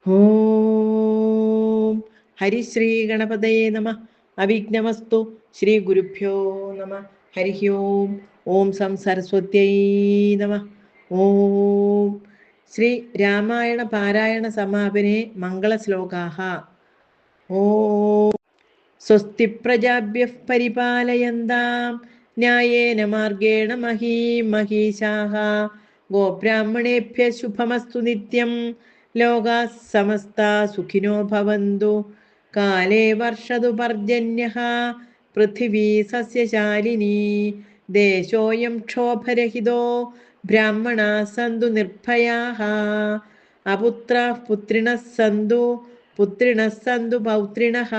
ഓം ഹരിശ്രീ ഗണപതയേ നമ. അവിഘ്നമസ്തു. ശ്രീ ഗുരുഭ്യോ നമ. ഹരി ഓം. ഓം സം സരസ്വത്യൈ നമ. ഓം ശ്രീ രാമായണ പാരായണ സമാപനെ മംഗളശ്ലോകാഃ. ഓം സ്വസ്തി പ്രജാഭ്യഃ പരിപാലയന്താം ന്യായേന മാർഗേണ മഹീം മഹീശാഃ. ഗോബ്രാഹ്മണേഭ്യഃ ശുഭമസ്തു നിത്യം. ലോകാഃ സമസ്താഃ സുഖിനോ ഭവന്തു. കാലേ വർഷതു പർജന്യഃ. പൃഥിവീ സസ്യശാലിനീ. ദേശോऽയം ക്ഷോഭരഹിതോ. ബ്രാഹ്മണാः സന്തു നിർഭയാः. അപുത്രാः പുത്രിണഃ സന്തു. പുത്രിണഃ സന്തു പൗത്രിണഃ.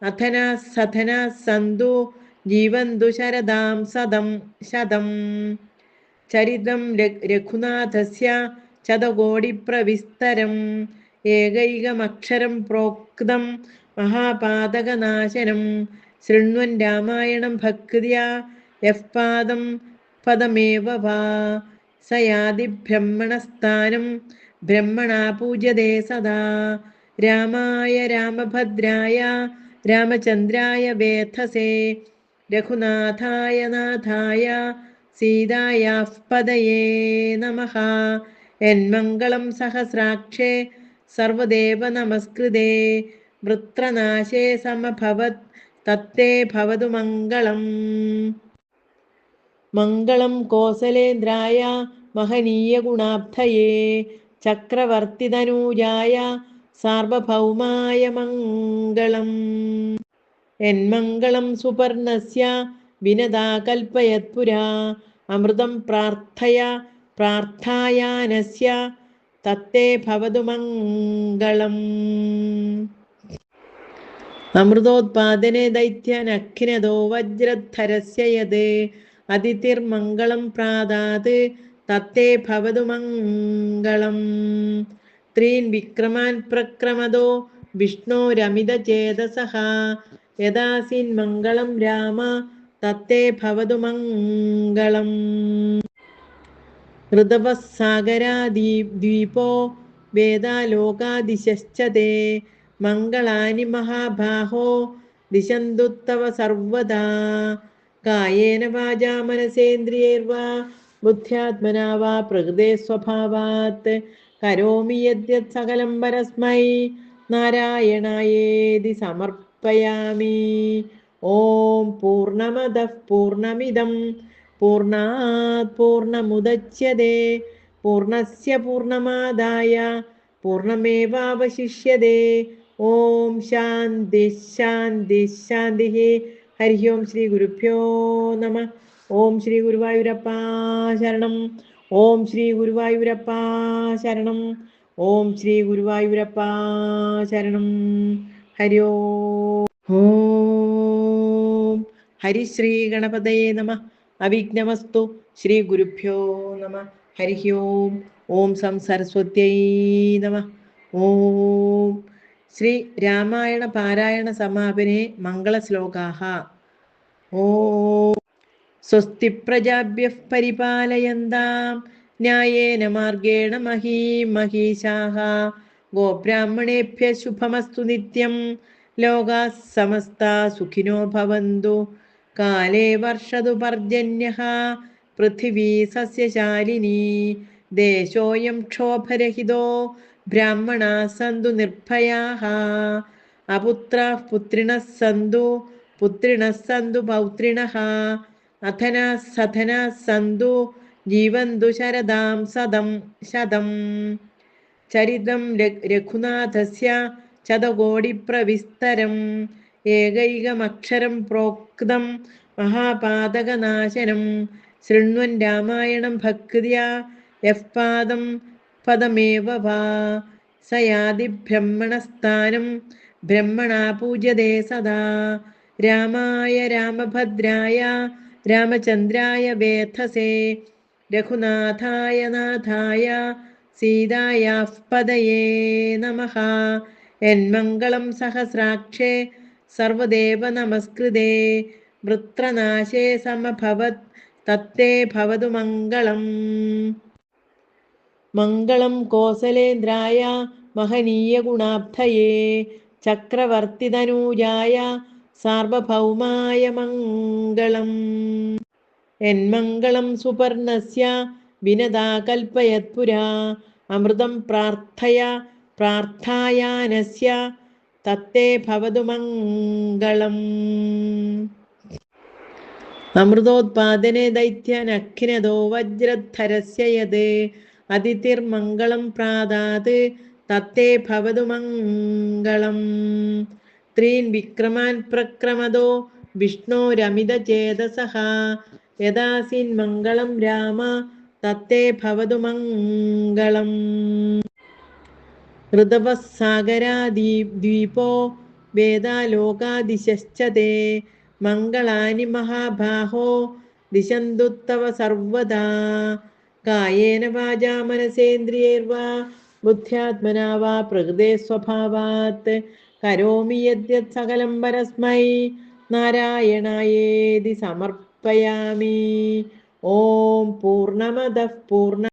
അധനാः സധനാः സന്തു. ജീവന്തു ശരദാം ശതം. ചരിതം രഘുനാഥസ്യ ശതകോടിപ്രവിസ്തരം. ഏകൈകമക്ഷരം പ്രോക്തം മഹാപാതകനാശനം. ശൃണ്വൻ രാമായണം ഭക്ത്യാ യഃ പാദം പദമേവ വാ. സ യാതി ബ്രഹ്മണസ്ഥാനം. ബ്രഹ്മണാ പൂജ്യതേ സദാ. രാമായ രാമഭദ്രായ രാമചന്ദ്രായ വേധസേ. രഘുനാഥായ നാഥായ സീതായാഃ പദയേ നമഃ. യന്മംഗളം സഹസ്രാക്ഷേ സർവദേവ നമസ്കൃതേ. വൃത്രനാശേ സമഭവത് തത്തേ ഭവതു മംഗളം. മംഗളം കോസലേന്ദ്രായ മഹനീയ ഗുണാബ്ധയേ. ചക്രവർത്തിതനൂജായ സാർവഭൗമായ മംഗളം. യന്മംഗളം സുപർണസ്യ വിനതാ കൽപ്പയത്പുരാ. അമൃതം പ്രാർത്ഥായാനസ്യ തത്തേ ഭവതു മംഗളം. അമൃതോത്പാദനെ ദൈത്യനഖിനദോ വജ്രധരസ്യ യത്. അതിഥിർമംഗളം പ്രാദാത് തത്തേ ഭവതു മംഗളം. ത്രീൻ വിക്രമാൻ പ്രക്രമദോ വിഷ്ണോരമിതചേതസഃ. യദാസീൻ മംഗളം രാമ തത്തേ ഭവതു മംഗളം. ഋതവഃ സാഗരാദ്വീപോ വേദാലോകാദിശശ്ച തേ. മംഗളാനി മഹാബാഹോ ദിശന്തു തവ സർവദാ. കായേന വാചാ മനസേന്ദ്രിയൈർവാ ബുദ്ധ്യാത്മനാ വാ പ്രകൃതേ സ്വഭാവാത് കരോമി യദ്യത് സകലം പരസ്മൈ നാരായണായേതി സമർപ്പയാമി. ഓം പൂർണ്ണമദഃ പൂർണ്ണമിദം പൂർണ്ണാത് പൂർണ്ണമുദച്യതേ. പൂർണ്ണസ്യ പൂർണ്ണമാദായ പൂർണ്ണമേവാവശിഷ്യതേ. ഓം ശാന്തി ശാന്തി ശാന്തി. ഹരി ഓം. ശ്രീ ഗുരുഭ്യോ നമ. ഓം ശ്രീ ഗുരുവായൂരപ്പാ ശരണം. ഓം ശ്രീ ഗുരുവായൂരപ്പാ ശരണം. ഓം ശ്രീ ഗുരുവായൂരപ്പാ ശരണം. ഹരി ഓം ഹരിശ്രീ ഗണപതയേ നമ. അവിഘ്നമസ്തു. ശ്രീ ഗുരുഭ്യോ നമ. ഹരി ഓം. ഓം സം സരസ്വത്യൈ നമ. ഓം ശ്രീ രാമായണ പാരായണ സമാപനെ മംഗളശ്ലോകാഃ. ഓം സ്വസ്തി പ്രജാഭ്യഃ പരിപാലയന്താം ന്യായേന മാർഗേണ മഹീം മഹീശാഃ. ഗോബ്രാഹ്മണേഭ്യഃ ശുഭമസ്തു നിത്യം. ലോകാഃ സമസ്താഃ സുഖിനോ ഭവന്തു. കാലേ വർഷതു പർജന്യഃ. പൃഥിവീ സസ്യശാലിനീ. ദേശോऽയം ക്ഷോഭരഹിതോ. ബ്രാഹ്മണാः സന്തു നിർഭയാः. അപുത്രാः പുത്രിണഃ സന്തു. പുത്രിണഃ സന്തു പൗത്രിണഃ. അധനാः സധനാः സന്തു. ജീവന്തു ശരദാം ശതം. ചരിതം രഘുനാഥസ്യ ശതകോടിപ്രവിസ്തരം. ഏകൈകമക്ഷരം പ്രോക്തം മഹാപാതകനാശനം. ശൃണ്വൻ രാമായണം ഭക്ത്യാ യഃ പാദം പദമേവ വാ. സ യാതി ബ്രഹ്മണസ്ഥാനം. ബ്രഹ്മണാ പൂജ്യതേ സദാ. രാമായ രാമഭദ്രായ രാമചന്ദ്രായ വേധസേ. രഘുനാഥായ നാഥായ സീതായാഃ പദയേ നമഃ. യന്മംഗളം സഹസ്രാക്ഷേ സർവദേവ നമസ്കൃതേ. വൃത്രനാശേ സമഭവത് തത്തേ ഭവതു മംഗളം. മംഗളം കോസലേന്ദ്രായ മഹനീയ ഗുണാബ്ധയേ ചക്രവർത്തിതനൂജായ സാർവഭൗമായ മംഗളം. എന്മംഗളം സുപർണസ്യ വിനതാ കൽപ്പയത്പുരാ അമൃതം പ്രാർത്ഥായാനസ്യ തത്തേ ഭവതു മംഗളം. അമൃതോത്പാദനെ ദൈത്യനഖിനദോ വജ്രധരസ്യ യത് അതിഥിർമംഗളം പ്രാദാത് തത്തേ ഭവതു മംഗളം. ത്രീൻ വിക്രമാൻ പ്രക്രമദോ വിഷ്ണോരമിതചേതസഃ യദാസീൻ മംഗളം രാമ തത്തേ ഭവതു മംഗളം. ഋതവഃ സാഗരാദ്വീപോ വേദാലോകാദിശശ്ച തേ മംഗളാനി മഹാബാഹോ ദിശന്തു തവ സർവദാ. കായേന വാചാ മനസേന്ദ്രിയൈർവാ ബുദ്ധ്യാത്മനാ വാ പ്രകൃതേ സ്വഭാവാത് കരോമി യദ്യത് സകലം പരസ്മൈ നാരായണായേതി സമർപ്പയാമി. ഓം പൂർണ്ണമദഃ പൂർണ്ണ